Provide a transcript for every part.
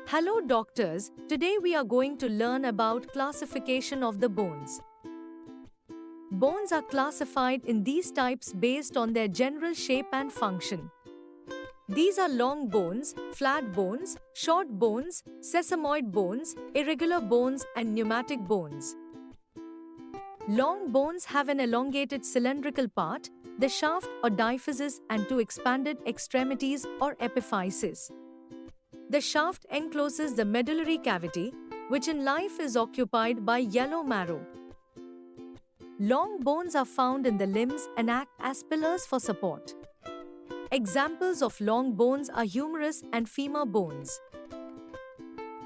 Hello doctors, today we are going to learn about classification of the bones. Bones are classified in these types based on their general shape and function. These are long bones, flat bones, short bones, sesamoid bones, irregular bones and pneumatic bones. Long bones have an elongated cylindrical part, the shaft or diaphysis, and two expanded extremities or epiphyses. The shaft encloses the medullary cavity, which in life is occupied by yellow marrow. Long bones are found in the limbs and act as pillars for support. Examples of long bones are humerus and femur bones.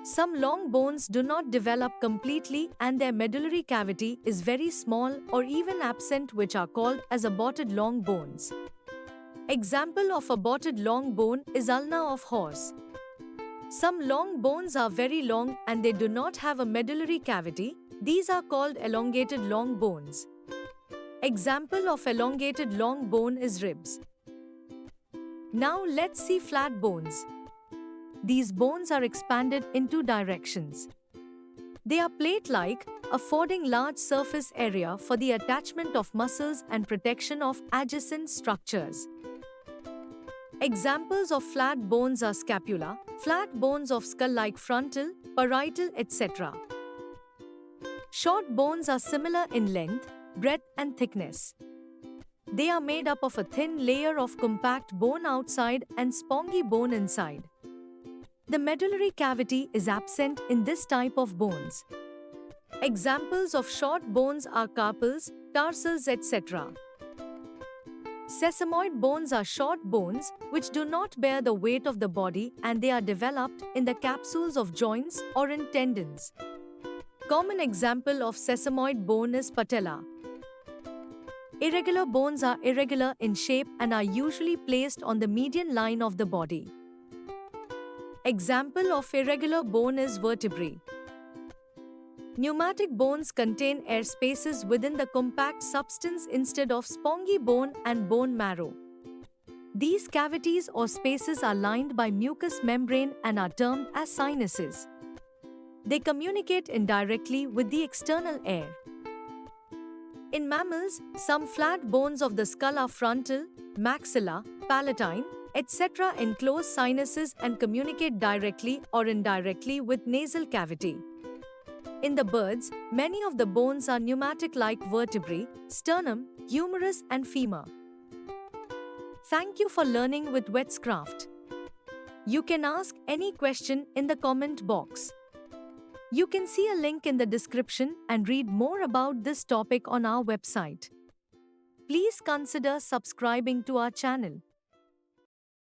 Some long bones do not develop completely and their medullary cavity is very small or even absent, which are called as aborted long bones. Example of aborted long bone is ulna of horse. Some long bones are very long and they do not have a medullary cavity. These are called elongated long bones. Example of elongated long bone is ribs. Now let's see flat bones. These bones are expanded in two directions. They are plate-like, affording large surface area for the attachment of muscles and protection of adjacent structures. Examples of flat bones are scapula, flat bones of skull like frontal, parietal, etc. Short bones are similar in length, breadth and thickness. They are made up of a thin layer of compact bone outside and spongy bone inside. The medullary cavity is absent in this type of bones. Examples of short bones are carpals, tarsals, etc. Sesamoid bones are short bones which do not bear the weight of the body and they are developed in the capsules of joints or in tendons. Common example of sesamoid bone is patella. Irregular bones are irregular in shape and are usually placed on the median line of the body. Example of irregular bone is vertebrae. Pneumatic bones contain air spaces within the compact substance instead of spongy bone and bone marrow. These cavities or spaces are lined by mucous membrane and are termed as sinuses. They communicate indirectly with the external air. In mammals, some flat bones of the skull are frontal, maxilla, palatine, etc. enclose sinuses and communicate directly or indirectly with nasal cavity. In the birds, many of the bones are pneumatic like vertebrae, sternum, humerus and femur. Thank you for learning with Vetscraft. You can ask any question in the comment box. You can see a link in the description and read more about this topic on our website. Please consider subscribing to our channel.